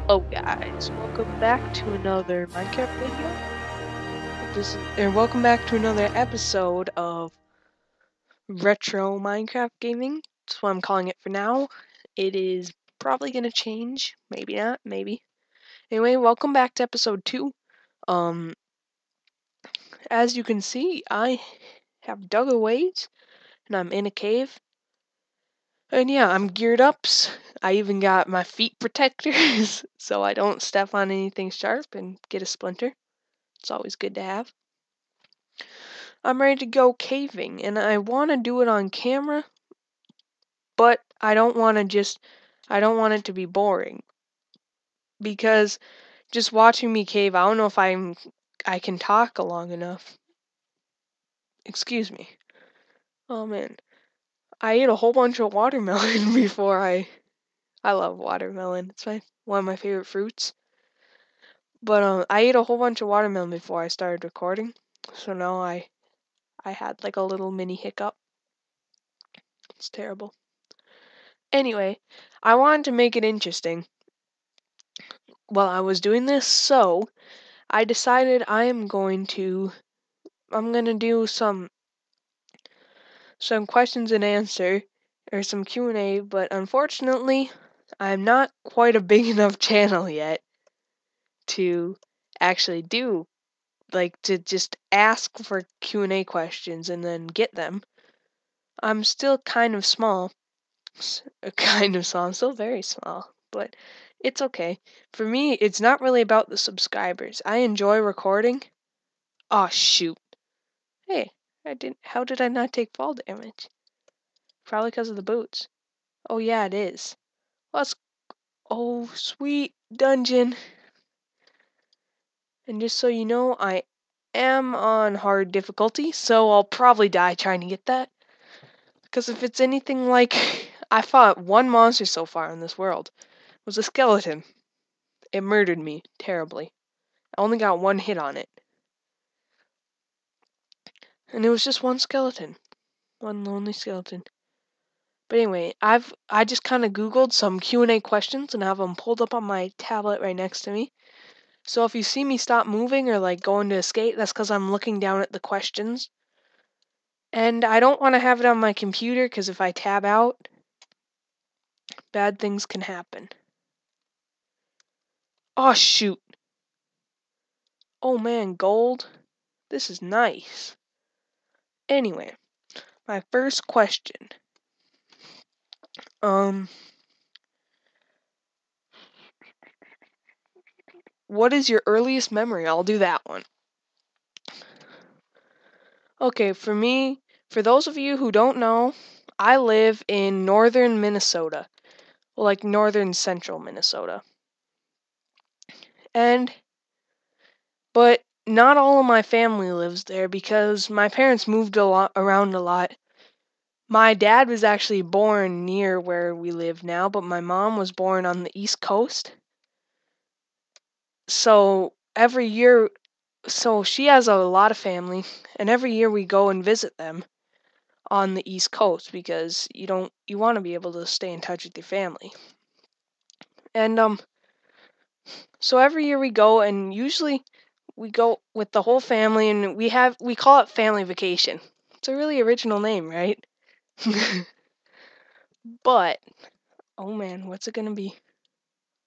Hello guys, welcome back to another Minecraft video. Welcome back to another episode of Retro Minecraft Gaming. That's what I'm calling it for now. It is probably gonna change, maybe not, maybe. Anyway, welcome back to episode 2. As you can see, I have dug a ways, and I'm in a cave. And yeah, I'm geared up. I even got my feet protectors, so I don't step on anything sharp and get a splinter. It's always good to have. I'm ready to go caving, and I want to do it on camera, but I don't want it to be boring. Because just watching me cave, I don't know if I can talk long enough. Excuse me. Oh man. I ate a whole bunch of watermelon before I love watermelon. It's one of my favorite fruits. But I ate a whole bunch of watermelon before I started recording. So now I had like a little mini hiccup. It's terrible. Anyway, I wanted to make it interesting while I was doing this, so I decided I'm gonna do some questions and answer or some Q&A, but unfortunately, I'm not quite a big enough channel yet to actually do to just ask for Q&A questions and then get them. I'm still kind of small. I'm still very small, but it's okay. For me, it's not really about the subscribers. I enjoy recording. Oh shoot. Hey, how did I not take fall damage? Probably because of the boots. Oh yeah, it is. Oh sweet dungeon. And just so you know, I am on hard difficulty, so I'll probably die trying to get that. Because if it's anything like I fought one monster so far in this world, it was a skeleton. It murdered me terribly. I only got one hit on it. And it was just one skeleton. One lonely skeleton. But anyway, I just kind of Googled some Q&A questions and have them pulled up on my tablet right next to me. So if you see me stop moving or like going to escape, that's because I'm looking down at the questions. And I don't want to have it on my computer because if I tab out, bad things can happen. Oh shoot. Oh man, gold. This is nice. Anyway, my first question. What is your earliest memory? I'll do that one. Okay, for those of you who don't know, I live in northern Minnesota. Like northern central Minnesota. But not all of my family lives there because my parents moved around a lot. My dad was actually born near where we live now, but my mom was born on the East Coast. So she has a lot of family, and every year we go and visit them on the East Coast because you want to be able to stay in touch with your family. And so every year we go, and usually we go with the whole family, and we call it family vacation. It's a really original name, right? But oh man, what's it gonna be?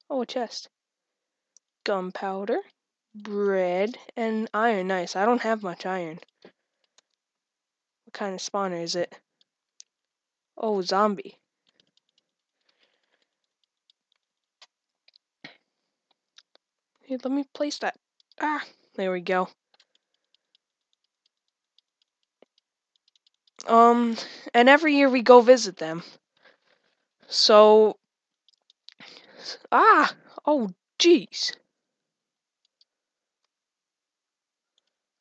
Oh, a chest. Gunpowder, bread, and iron. Nice. I don't have much iron. What kind of spawner is it? Oh, zombie. Hey, let me place that. Ah, there we go. And every year we go visit them. So, oh, jeez.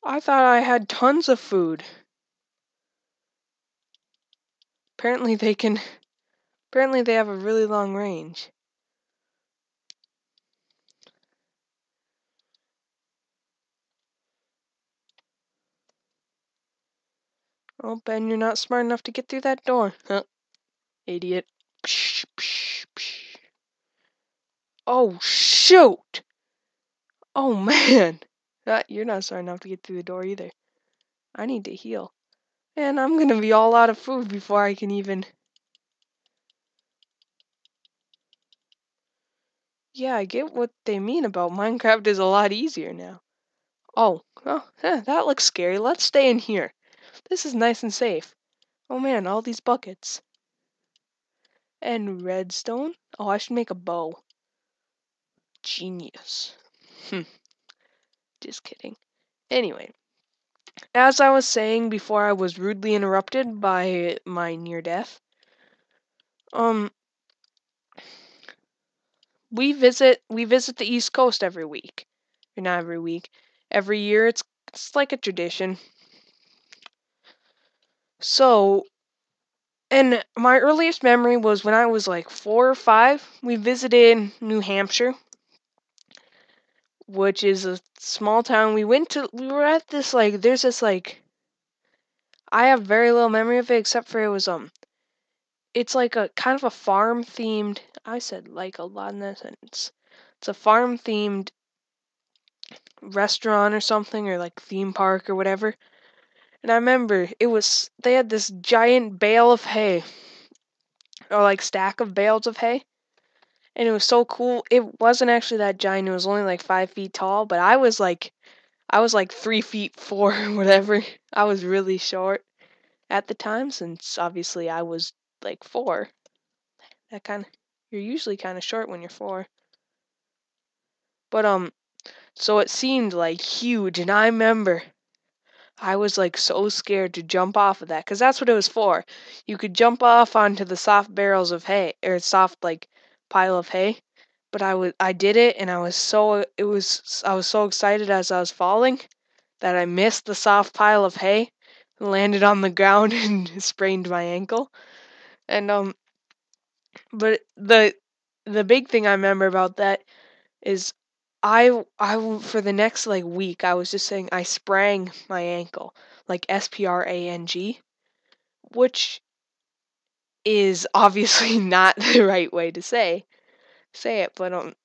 I thought I had tons of food. Apparently they have a really long range. Oh, Ben, you're not smart enough to get through that door. Huh. Idiot. Psh, psh, psh. Oh, shoot! Oh man. You're not smart enough to get through the door either. I need to heal. And I'm gonna be all out of food before I can even... Yeah, I get what they mean about Minecraft is a lot easier now. Oh, that looks scary. Let's stay in here. This is nice and safe. Oh man, all these buckets. And redstone? Oh, I should make a bow. Genius. Just kidding. Anyway, as I was saying before I was rudely interrupted by my near death, um, we visit the East Coast every week. Or not every week. Every year it's like a tradition. So, and my earliest memory was when I was like 4 or 5. We visited New Hampshire, which is a small town. We were at this like, there's this like, I have very little memory of it except for it was it's like a kind of a farm themed. I said like a lot in that sentence. It's a farm themed restaurant or something, or like theme park or whatever. And I remember they had this giant bale of hay, or like stack of bales of hay, and it was so cool. It wasn't actually that giant. It was only like 5 feet tall, but I was like 3 feet 4 or whatever. I was really short at the time, since obviously I was like 4. That kind of You're usually kind of short when you're 4. But so it seemed like huge, and I remember I was like so scared to jump off of that, because that's what it was for. You could jump off onto the soft barrels of hay, or soft like pile of hay. But I did it, and I was so excited as I was falling that I missed the soft pile of hay, landed on the ground and sprained my ankle. And but the big thing I remember about that is for the next like week I was just saying I sprang my ankle, like SPRANG, which is obviously not the right way to say it, but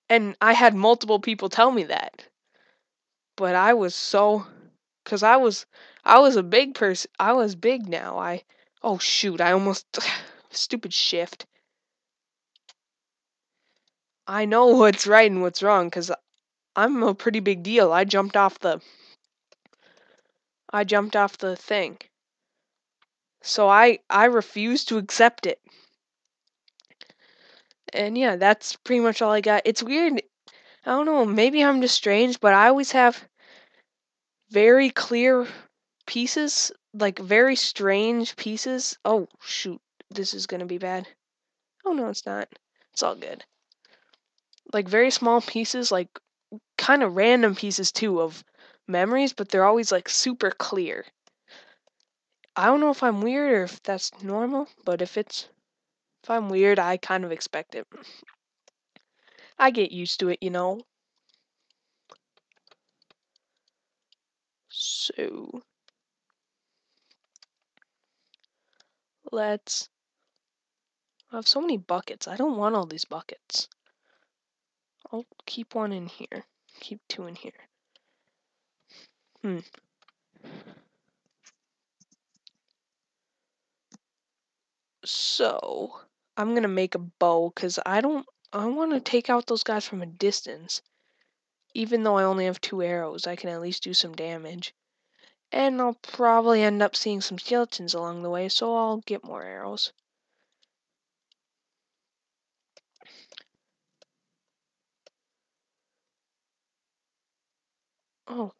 and I had multiple people tell me that, but I was so, cuz I was a big person. I was big now. Oh shoot, I almost stupid shift. I know what's right and what's wrong, cuz I'm a pretty big deal. I jumped off the thing. So I refuse to accept it. And yeah, that's pretty much all I got. It's weird. I don't know, maybe I'm just strange, but I always have very clear pieces, like very strange pieces. Oh shoot, this is gonna be bad. Oh no, it's not. It's all good. Like very small pieces, like kind of random pieces too of memories, but they're always like super clear. I don't know if I'm weird or if that's normal, but if I'm weird, I kind of expect it. I get used to it. So let's. I have so many buckets. I don't want all these buckets. I'll keep one in here. Keep 2 in here. Hmm. So I'm gonna make a bow because I want to take out those guys from a distance. Even though I only have 2 arrows, I can at least do some damage. And I'll probably end up seeing some skeletons along the way, so I'll get more arrows. Oh.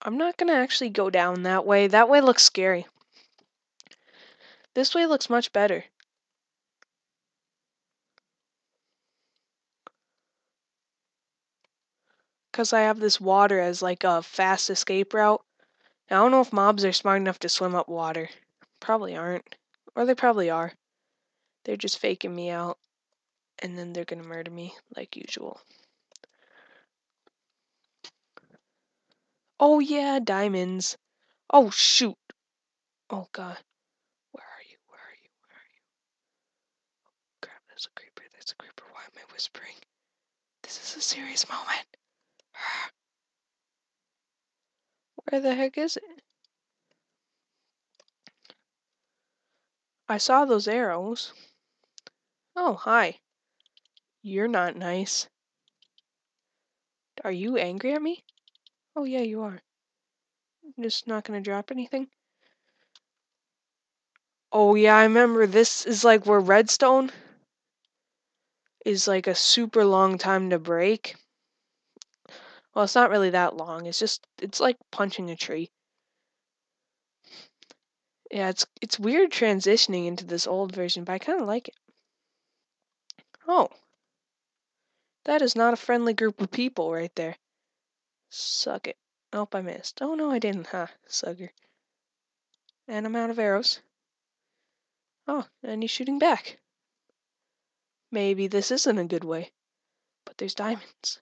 I'm not gonna actually go down that way. That way looks scary. This way looks much better. Because I have this water as like a fast escape route. I don't know if mobs are smart enough to swim up water. Probably aren't. Or they probably are. They're just faking me out. And then they're gonna murder me, like usual. Oh yeah, diamonds. Oh shoot. Oh god. Where are you? Where are you? There's a creeper. There's a creeper. Why am I whispering? This is a serious moment. Where the heck is it? I saw those arrows. Oh, hi. You're not nice. Are you angry at me? Oh, yeah, you are. Just not gonna drop anything? Oh, yeah, I remember this is like where redstone is like a super long time to break. Well, it's not really that long. It's like punching a tree. Yeah, it's weird transitioning into this old version, but I kind of like it. Oh, that is not a friendly group of people right there. Suck it. Oh, I missed. Oh, no, I didn't. Huh, sucker. And I'm out of arrows. Oh, and he's shooting back. Maybe this isn't a good way. But there's diamonds.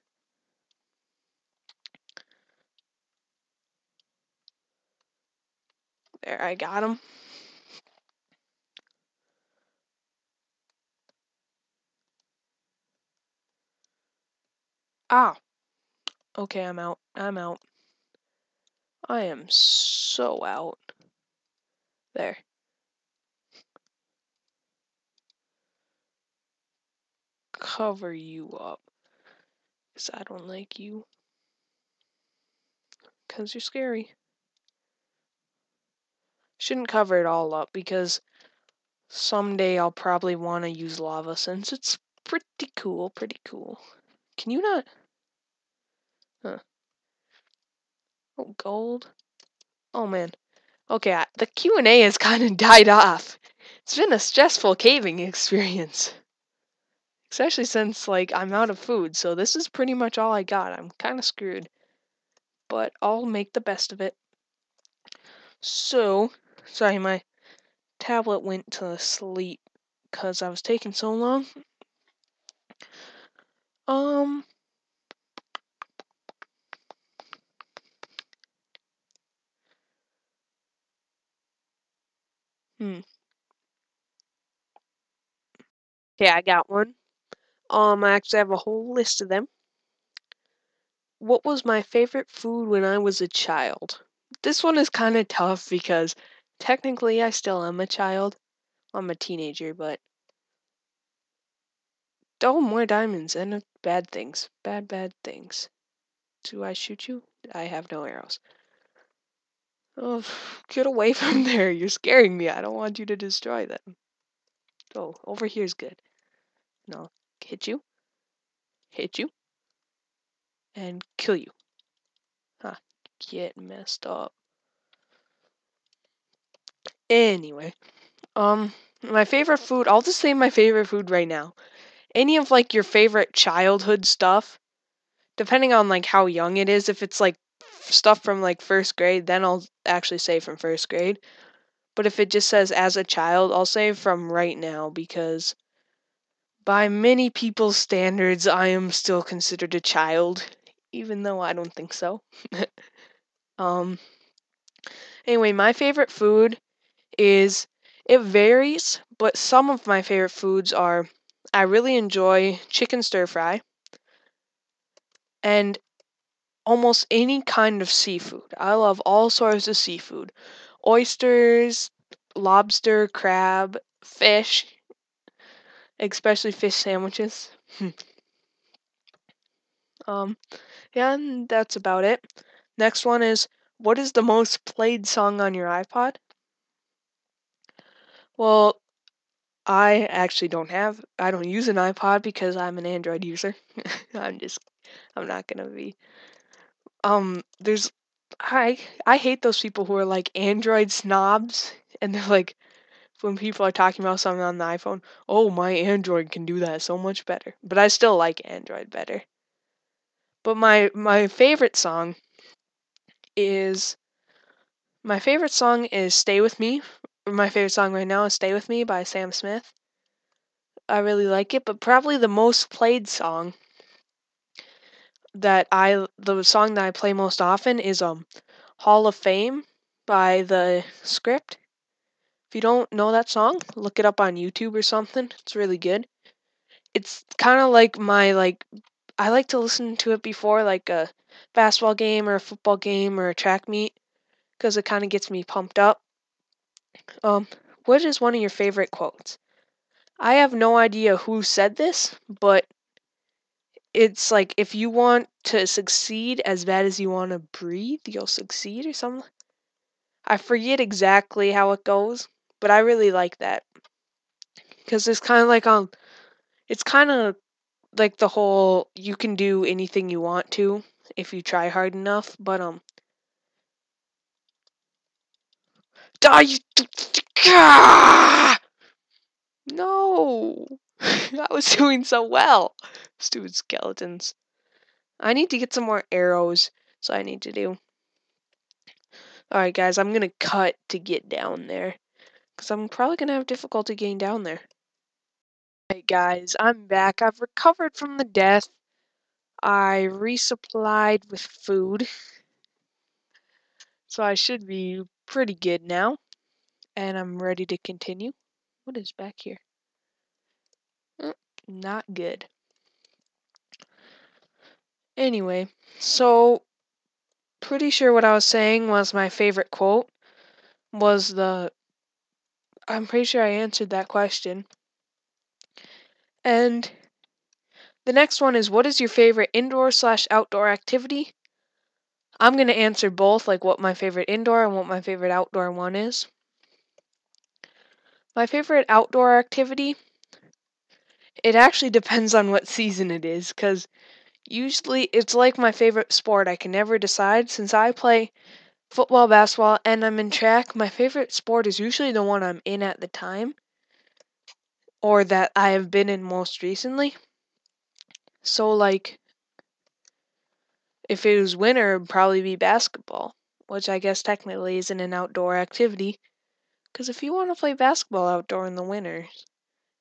There, I got him. Ah. Okay, I'm out. I'm out. I am so out. There. Cover you up. Because I don't like you. Because you're scary. Shouldn't cover it all up because someday I'll probably want to use lava since it's pretty cool, Can you not? Huh. Oh, gold. Oh, man. Okay, the Q&A has kind of died off. It's been a stressful caving experience. Especially since, like, I'm out of food, so this is pretty much all I got. I'm kind of screwed. But I'll make the best of it. So, sorry, my tablet went to sleep because I was taking so long. Um, hmm. Okay, I got one. I actually have a whole list of them. What was my favorite food when I was a child? This one is kind of tough because technically I still am a child. I'm a teenager, but oh, more diamonds and bad things. Bad things. Do I shoot you? I have no arrows. Oh, get away from there. You're scaring me. I don't want you to destroy them. Oh, over here's good. No, hit you, and kill you. Huh, get messed up. Anyway, my favorite food, I'll just say my favorite food right now. Any of like your favorite childhood stuff, depending on like how young it is, if it's like stuff from like first grade, then I'll actually say from first grade. But if it just says as a child, I'll say from right now because by many people's standards, I am still considered a child, even though I don't think so. um, anyway, my favorite food is it varies, but some of my favorite foods are I really enjoy chicken stir fry and almost any kind of seafood. I love all sorts of seafood. Oysters, lobster, crab, fish, especially fish sandwiches. um yeah, and that's about it. Next one is what is the most played song on your iPod? Well, I don't use an iPod because I'm an Android user. I'm not gonna be. There's, I hate those people who are like Android snobs, and they're like, when people are talking about something on the iPhone, oh, my Android can do that so much better. But I still like Android better. But my favorite song is, Stay With Me. My favorite song right now is Stay With Me by Sam Smith. I really like it, but probably the most played song the song that I play most often is Hall of Fame by The Script. If you don't know that song, look it up on YouTube or something. It's really good. it's kind of like I like to listen to it before like a basketball game or a football game or a track meet because it kind of gets me pumped up. Um, what is one of your favorite quotes? I have no idea who said this, but it's like if you want to succeed as bad as you want to breathe, you'll succeed or something. I forget exactly how it goes, but I really like that because it's kind of like it's kind of like the whole you can do anything you want to if you try hard enough. But die you. No, I was doing so well. Stupid skeletons. I need to get some more arrows, so I need to do. Alright, guys, I'm gonna cut to get down there, because I'm probably gonna have difficulty getting down there. Hey guys, I'm back. I've recovered from the death. I resupplied with food, so I should be pretty good now. And I'm ready to continue. What is back here? Not good. Anyway, so pretty sure what I was saying was my favorite quote was I'm pretty sure I answered that question. And the next one is what is your favorite indoor/outdoor activity? I'm going to answer both, like what my favorite indoor and what my favorite outdoor one is. My favorite outdoor activity, it actually depends on what season it is, because usually it's like my favorite sport. I can never decide. Since I play football, basketball, and I'm in track, my favorite sport is usually the one I'm in at the time, or that I have been in most recently. So, like, if it was winter, it'd probably be basketball, which I guess technically isn't an outdoor activity. Because if you want to play basketball outdoor in the winter,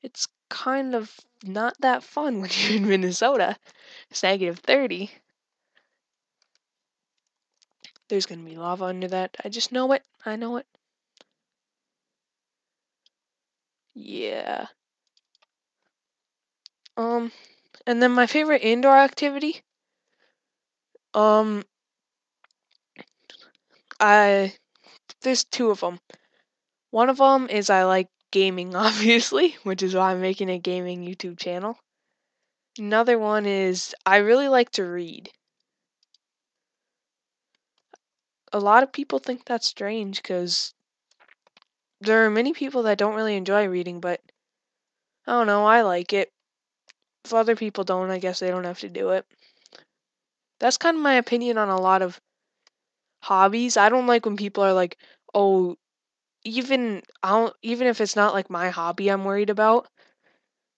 it's kind of not that fun when you're in Minnesota. It's -30. There's going to be lava under that. I just know it. I know it. Yeah. And then my favorite indoor activity, um, there's two of them. One of them is I like gaming, obviously, which is why I'm making a gaming YouTube channel. Another one is I really like to read. A lot of people think that's strange because there are many people that don't really enjoy reading, but I don't know, I like it. If other people don't, I guess they don't have to do it. That's kind of my opinion on a lot of hobbies. I don't like when people are like, "Oh, even if it's not like my hobby I'm worried about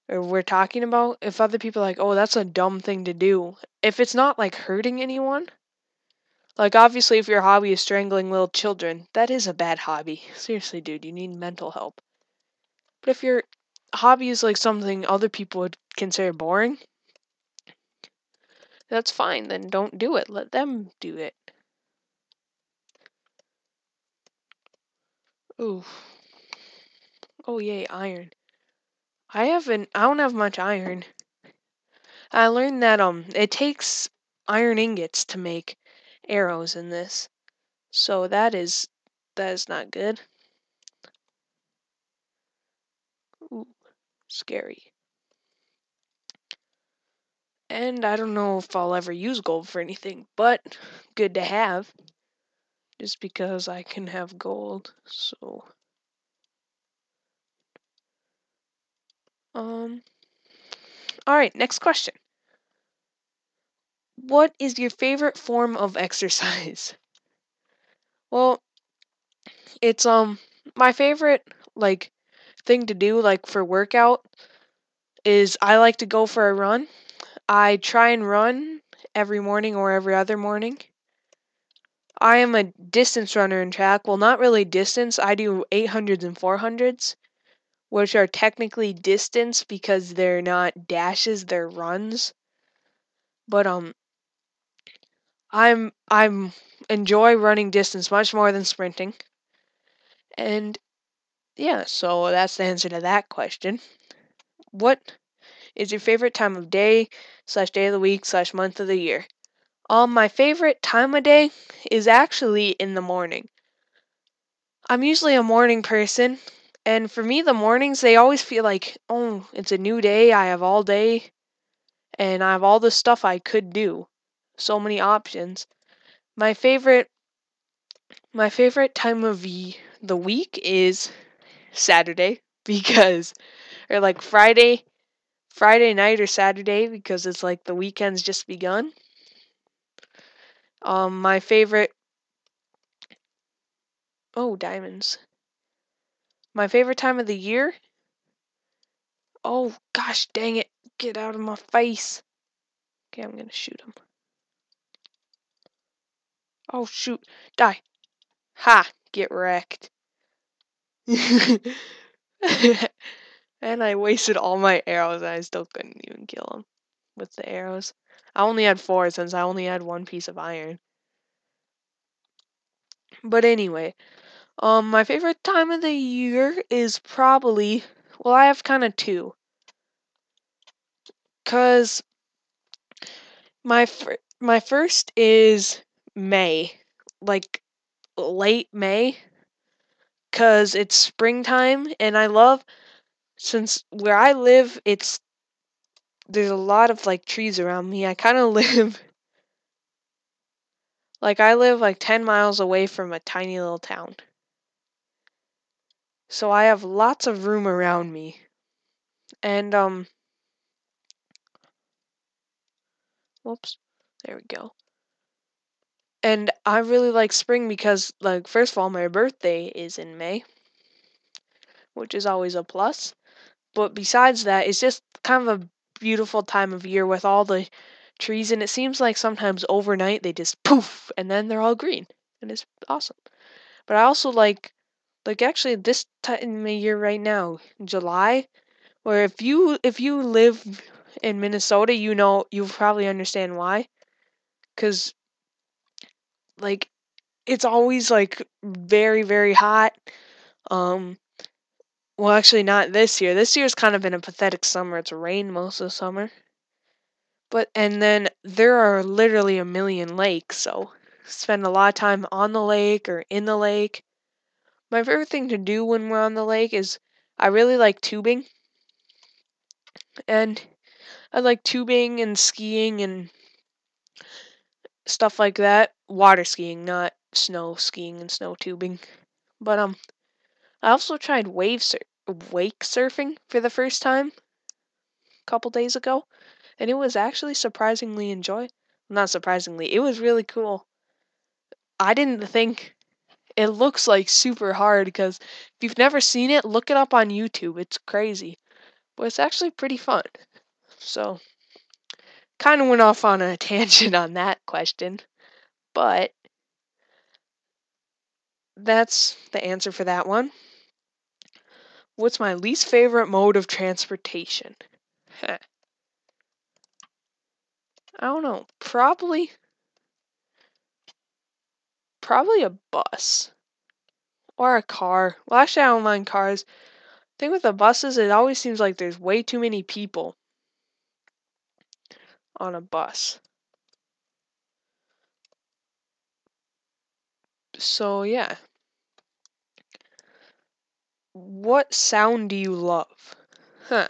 or we're talking about, if other people are like, "Oh, that's a dumb thing to do." If it's not like hurting anyone, like obviously if your hobby is strangling little children, that is a bad hobby. Seriously, dude, you need mental help. But if your hobby is like something other people would consider boring, that's fine. Then don't do it. Let them do it. Ooh. Oh yay, iron. I don't have much iron. I learned that it takes iron ingots to make arrows in this. So that is not good. Ooh, scary. And I don't know if I'll ever use gold for anything, but good to have. Just because I can have gold. So all right, next question. What is your favorite form of exercise? Well, it's my favorite like thing to do like for workout is I like to go for a run. I try and run every morning or every other morning. I am a distance runner in track. Well, not really distance. I do 800s and 400s, which are technically distance because they're not dashes, they're runs. But I'm enjoy running distance much more than sprinting. And yeah, so that's the answer to that question. What is your favorite time of day slash day of the week slash month of the year? My favorite time of day is actually in the morning. I'm usually a morning person, and for me, the mornings, they always feel like, oh, it's a new day, I have all day, and I have all the stuff I could do. So many options. My favorite time of the week is Saturday because or like Friday night or Saturday because it's like the weekend's just begun. My favorite diamonds. My favorite time of the year? Oh gosh, dang it. Get out of my face. Okay, I'm gonna shoot him. Oh shoot. Die. Ha! Get wrecked. And I wasted all my arrows and I still couldn't even kill him with the arrows. I only had 4 since I only had 1 piece of iron. But anyway, my favorite time of the year is probably, well, I have kind of 2. 'Cause my first is May, like late May, 'cause it's springtime and I love, since where I live, there's a lot of like trees around me. I kind of live I live like 10 miles away from a tiny little town. So I have lots of room around me. And whoops. There we go. And I really like spring because, like, first of all, my birthday is in May, which is always a plus. But besides that, it's just kind of a beautiful time of year with all the trees, and it seems like sometimes overnight they just poof, and then they're all green, and it's awesome. But I also like actually this time of year right now, July, where if you live in Minnesota, you'll probably understand why, because like it's always like very very hot. Um, well, actually not this year. This year's kind of been a pathetic summer. It's rained most of the summer. But and then there are literally a million lakes, so spend a lot of time on the lake or in the lake. My favorite thing to do when we're on the lake is I really like tubing. And I like tubing and skiing and stuff like that. Water skiing, not snow skiing and snow tubing. But I also tried wake surfing for the first time a couple days ago, and it was actually surprisingly not surprisingly, it was really cool. I didn't think it looks like super hard because if you've never seen it, look it up on YouTube. It's crazy, but it's actually pretty fun. So, kind of went off on a tangent on that question, but that's the answer for that one. What's my least favorite mode of transportation? Huh. I don't know. Probably a bus or a car. Well, actually, I don't mind cars. Thing with the buses, it always seems like there's way too many people on a bus. So yeah. What sound do you love? Huh.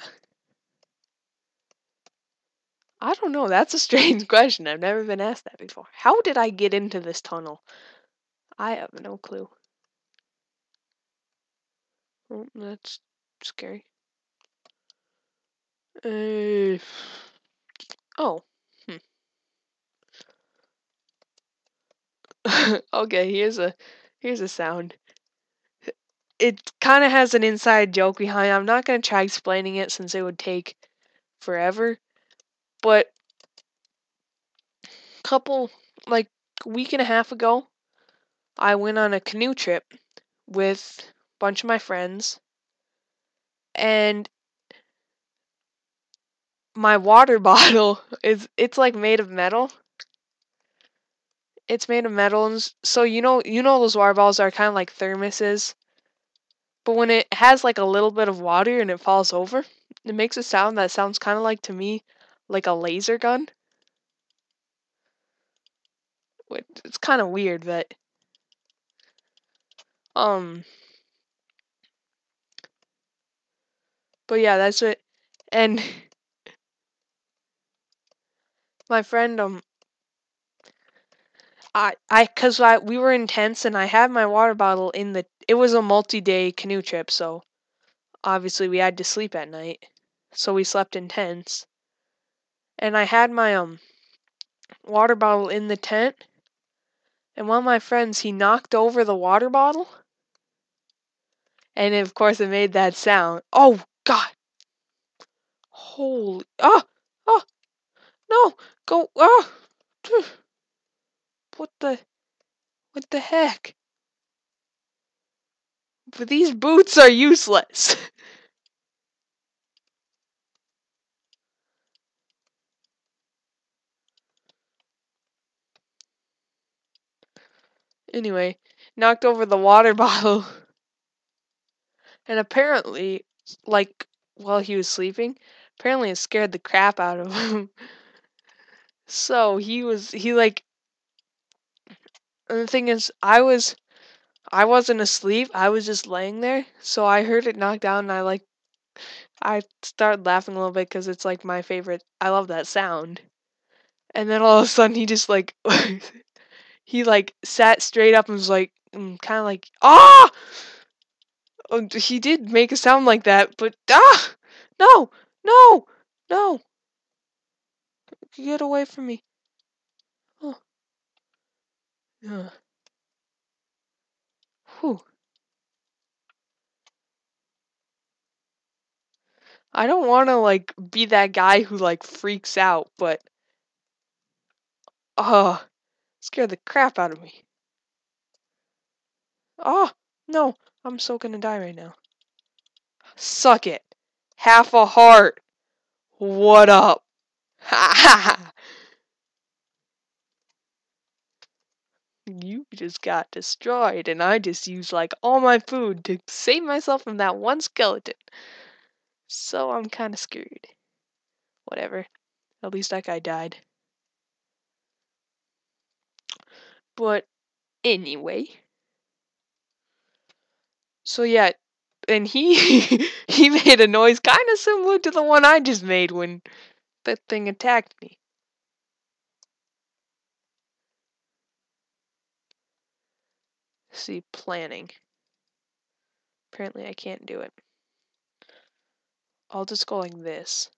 I don't know. That's a strange question. I've never been asked that before. How did I get into this tunnel? I have no clue. Oh, that's scary. Oh. Okay, here's a sound. It kind of has an inside joke behind. I'm not going to try explaining it since it would take forever. But like a week and a half ago, I went on a canoe trip with a bunch of my friends, and my water bottle it's like made of metal. It's made of metal, and so you know those water bottles are kind of like thermoses, but when it has like a little bit of water and it falls over, It makes a sound that sounds kind of like, to me, like a laser gun. It's kind of weird, um, but yeah, that's it. And my friend, we were in tents and I had my water bottle in it was a multi-day canoe trip, so obviously we had to sleep at night. So we slept in tents. And I had my, water bottle in the tent. And one of my friends, he knocked over the water bottle. And of course it made that sound. Oh, God. Holy, oh, no, go, what the heck? But these boots are useless. Anyway, knocked over the water bottle. And apparently, like, while he was sleeping, apparently it scared the crap out of him. So and the thing is, I wasn't asleep, I was just laying there, so I heard it knock down and I started laughing a little bit because it's like my favorite, I love that sound. And then all of a sudden he just like, he like sat straight up and was like, kind of like, ah! Oh, he did make a sound like that, but, no, no, no, get away from me. Oh, yeah. Whew. I don't want to like be that guy who like freaks out, but scared the crap out of me. Oh, no, I'm so gonna die right now. Suck it. Half a heart. What up? Ha ha ha. You just got destroyed, and I just used like all my food to save myself from that one skeleton. So I'm kind of scared. Whatever. At least that guy died. But anyway. So yeah, and he he made a noise kind of similar to the one I just made when that thing attacked me. See, planning. Apparently I can't do it. I'll just go like this.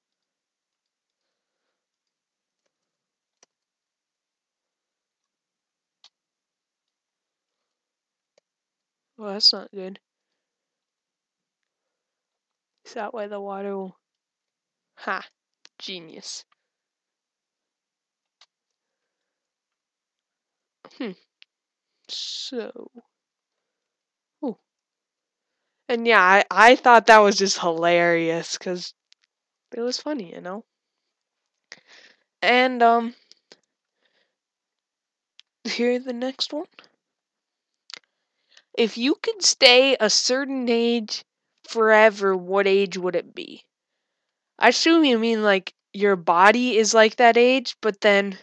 Well, that's not good. So that way the water will... Ha! Genius. So... Ooh. And yeah, I thought that was just hilarious, because it was funny, you know? And, here's the next one. If you could stay a certain age forever, what age would it be? I assume you mean like your body is like that age, but then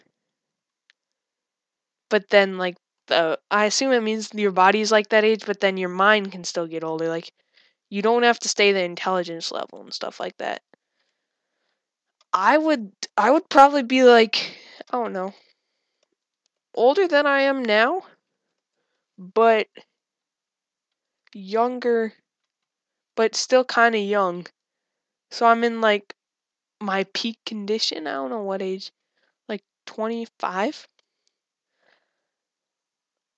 like I assume it means your body's like that age, but then your mind can still get older. Like you don't have to stay the intelligence level and stuff like that. I would probably be like, I don't know, older than I am now, but younger, but still kind of young. So I'm in like my peak condition. I don't know what age, like 25.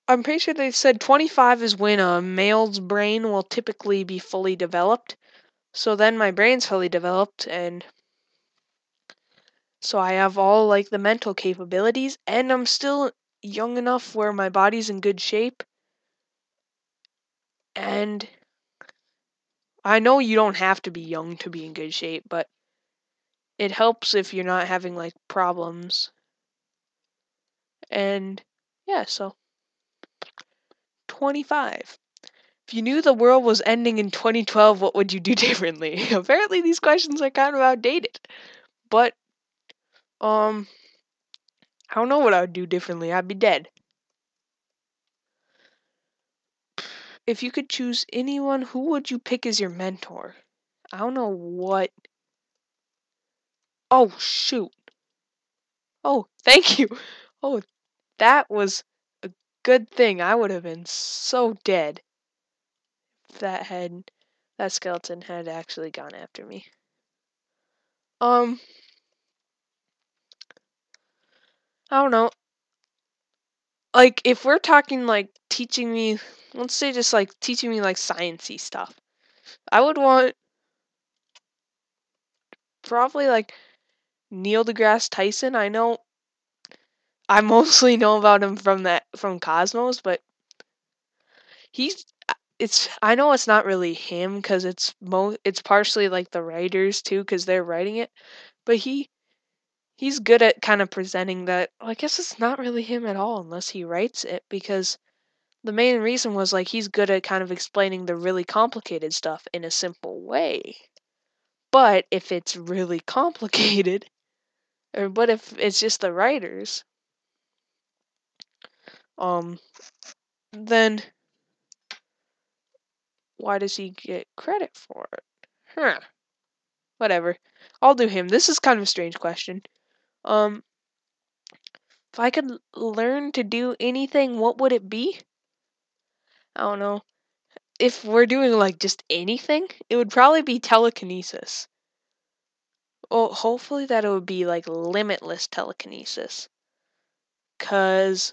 I'm pretty sure they said 25 is when a male's brain will typically be fully developed. So then my brain's fully developed, and so I have all like the mental capabilities, and I'm still young enough where my body's in good shape. And I know you don't have to be young to be in good shape, but it helps if you're not having like problems. And yeah, so 25. If you knew the world was ending in 2012, what would you do differently? Apparently these questions are kind of outdated. But I don't know what I would do differently. I'd be dead. If you could choose anyone, who would you pick as your mentor? I don't know what. Oh, shoot. Oh, thank you. Oh, that was a good thing. I would have been so dead if that skeleton had actually gone after me. I don't know. Like, if we're talking like teaching me, let's say just like teaching me like sciencey stuff, I would want probably like Neil deGrasse Tyson. I mostly know about him from Cosmos, but he's I know it's not really him because it's partially like the writers too because they're writing it, but he's good at kind of presenting that. Well, I guess it's not really him at all unless he writes it because the main reason was like he's good at kind of explaining the really complicated stuff in a simple way. But if it's really complicated, or what if it's just the writers, um, then why does he get credit for it? Huh. Whatever. I'll do him. This is kind of a strange question. Um, if I could learn to do anything, what would it be? I don't know. If we're doing like just anything, it would probably be telekinesis. Well, hopefully that it would be like limitless telekinesis. Cause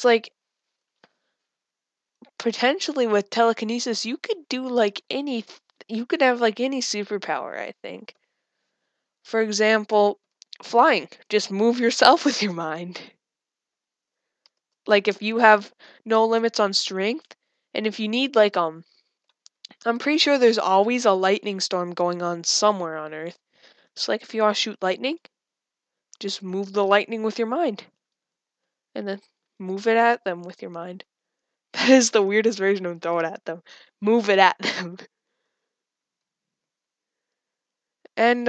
like potentially with telekinesis, you could do like you could have like any superpower, I think. For example, flying. Just move yourself with your mind. Like if you have no limits on strength, and if you need like I'm pretty sure there's always a lightning storm going on somewhere on Earth. So like if you want to shoot lightning, just move the lightning with your mind. And then move it at them with your mind. That is the weirdest version of throw it at them. Move it at them. And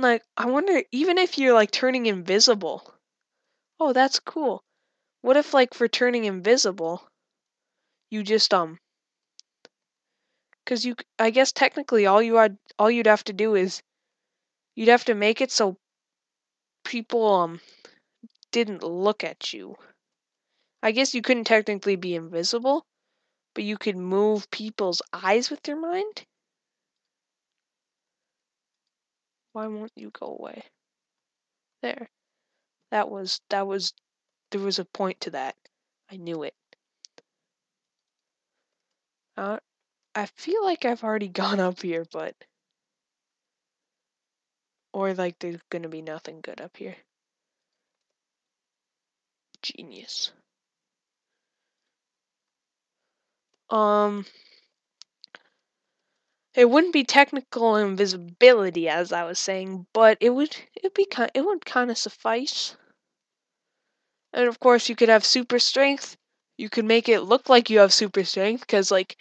like I wonder even if you're like turning invisible. Oh, that's cool. What if like for turning invisible, you just cuz you I guess technically all you'd have to do is you'd have to make it so people didn't look at you. I guess you couldn't technically be invisible, but you could move people's eyes with your mind? Why won't you go away? There. There was a point to that. I knew it. Uh, I feel like I've already gone up here, but or like there's gonna be nothing good up here. Genius. Um, it wouldn't be technical invisibility as I was saying, but it would kind of suffice. And of course, you could have super strength. You could make it look like you have super strength because like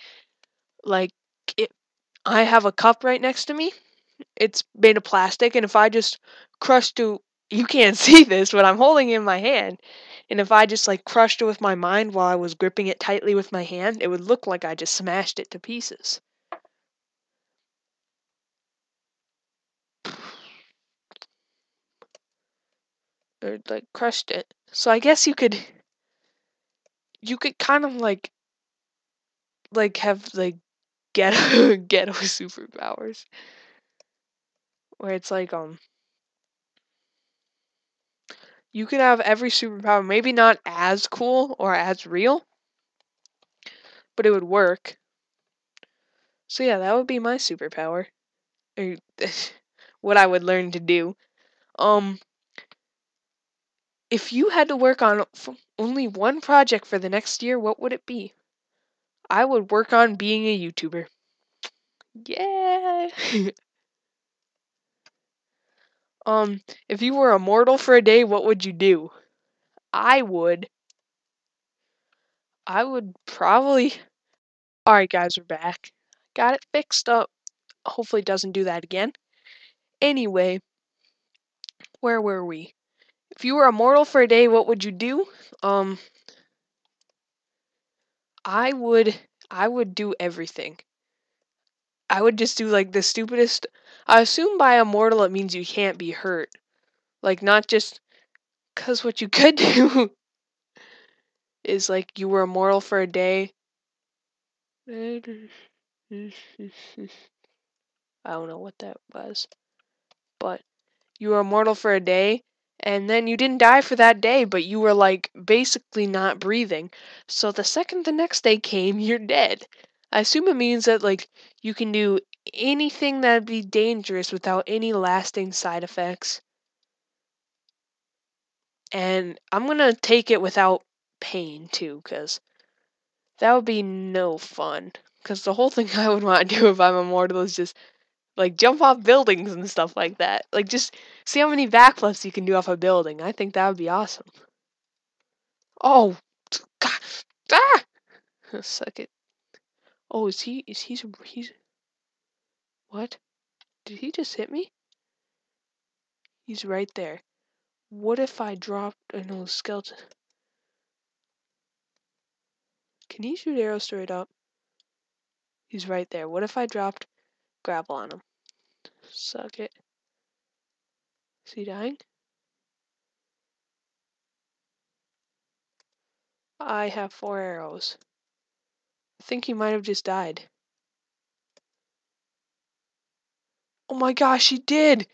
it. I have a cup right next to me. It's made of plastic, and if I just crushed to, you can't see this, but I'm holding it in my hand. And if I just like crushed it with my mind while I was gripping it tightly with my hand, it would look like I just smashed it to pieces. Or like crushed it. So I guess you could kind of have like ghetto superpowers. Where it's like you could have every superpower, maybe not as cool or as real, but it would work. So yeah, that would be my superpower. Or what I would learn to do. Um, if you had to work on only one project for the next year, what would it be? I would work on being a YouTuber. Yeah. If you were immortal for a day, what would you do? I would probably. Alright, guys, we're back. Got it fixed up. Hopefully it doesn't do that again. Anyway, where were we? If you were immortal for a day, what would you do? I would do everything. I would just do like the stupidest. I assume by immortal it means you can't be hurt. Like not just cuz what you could do is like you were immortal for a day. I don't know what that was. But you were immortal for a day and then you didn't die for that day, but you were like basically not breathing. So the second the next day came, you're dead. I assume it means that like you can do anything that'd be dangerous without any lasting side effects. And I'm gonna take it without pain too, because that would be no fun. Because the whole thing I would want to do if I'm immortal is just like jump off buildings and stuff like that. Like just see how many backflips you can do off a building. I think that would be awesome. Oh, God. Ah! Suck it. Oh, he's what? Did he just hit me? He's right there. What if I dropped an old skeleton? Can he shoot arrows straight up? He's right there. What if I dropped gravel on him? Suck it. Is he dying? I have 4 arrows. I think he might have just died. Oh my gosh, he did!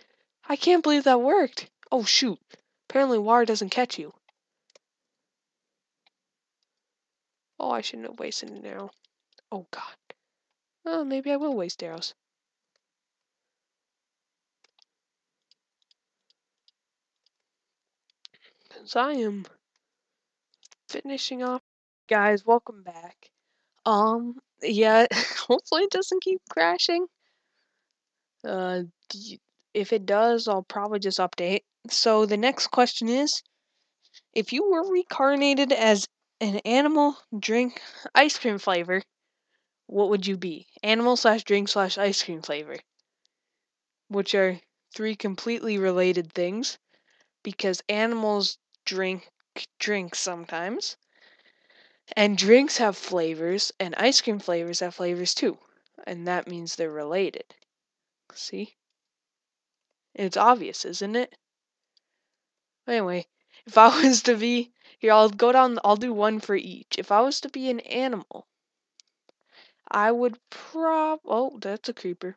I can't believe that worked. Oh shoot. Apparently water doesn't catch you. Oh, I shouldn't have wasted an arrow. Oh god. Oh, maybe I will waste arrows. Because I am finishing off. Guys, welcome back. Yeah, hopefully it doesn't keep crashing. If it does, I'll probably just update. So the next question is, if you were reincarnated as an animal, drink, ice cream flavor, what would you be? Animal slash drink slash ice cream flavor. Which are 3 completely related things, because animals drink drinks sometimes, and drinks have flavors, and ice cream flavors have flavors too. And that means they're related. See? It's obvious, isn't it? Anyway, if I was to be, here I'll go down, I'll do one for each. If I was to be an animal, I would oh, that's a creeper.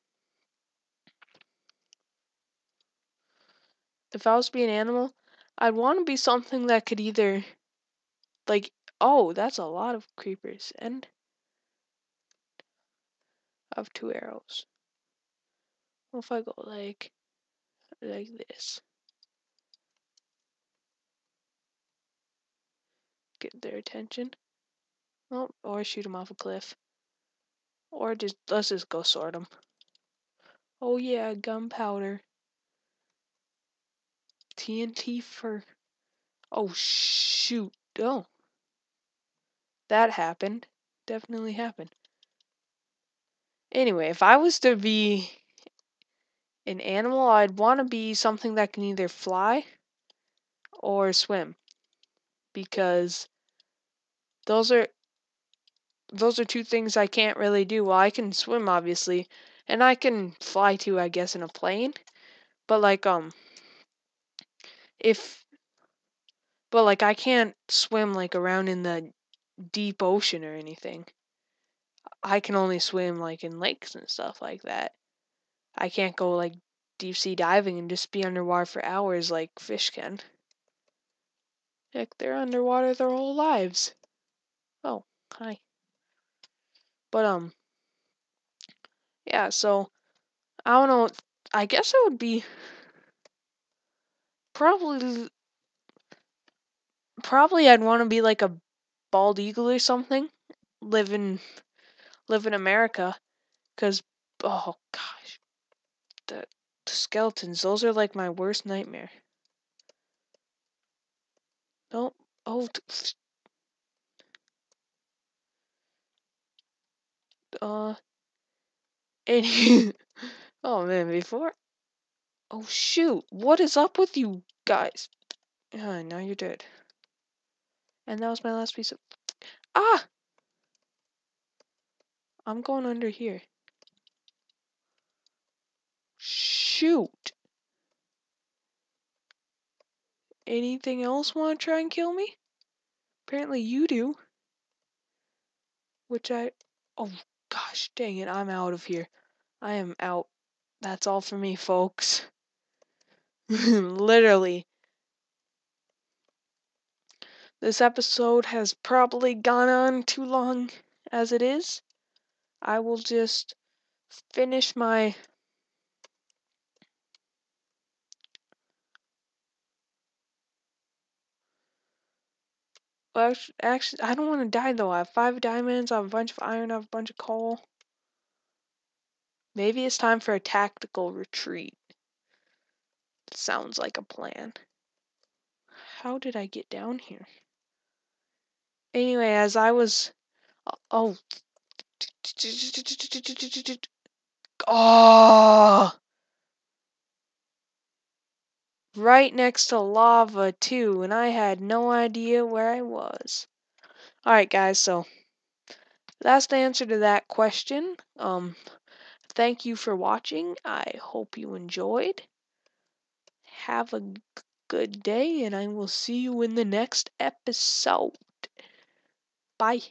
If I was to be an animal, I'd want to be something that could either, like, oh, that's a lot of creepers, and I have 2 arrows. What if I go like this? Get their attention. Oh, or shoot them off a cliff. Or just, let's just go sort them. Oh yeah, gunpowder. TNT for, oh shoot. Oh, that happened. Definitely happened. Anyway, if I was to be an animal, I'd want to be something that can either fly or swim, because those are 2 things I can't really do. Well, I can swim obviously, and I can fly too, I guess, in a plane. But like if but like I can't swim like around in the deep ocean or anything. I can only swim like in lakes and stuff like that. I can't go like deep sea diving and just be underwater for hours like fish can. Heck, they're underwater their whole lives. Oh, hi. But yeah, so I don't know. I guess it would be probably I'd want to be like a bald eagle or something. Live in America, cause oh gosh, the skeletons, those are like my worst nightmare. Nope, Oh, any. Oh man, before. Oh shoot! What is up with you guys? Now you're dead. And that was my last piece of. Ah! I'm going under here. Shoot! Anything else want to try and kill me? Apparently you do. Which I. Oh gosh, dang it! I'm out of here. I am out. That's all for me, folks. Literally. This episode has probably gone on too long as it is. I will just finish my. Well, actually, I don't want to die though. I have 5 diamonds, I have a bunch of iron, I have a bunch of coal. Maybe it's time for a tactical retreat. Sounds like a plan. How did I get down here? Anyway, as I was. Oh. Oh! Right next to lava, too, and I had no idea where I was. Alright, guys, so that's the answer to that question. Thank you for watching. I hope you enjoyed. Have a good day, and I will see you in the next episode. Bye.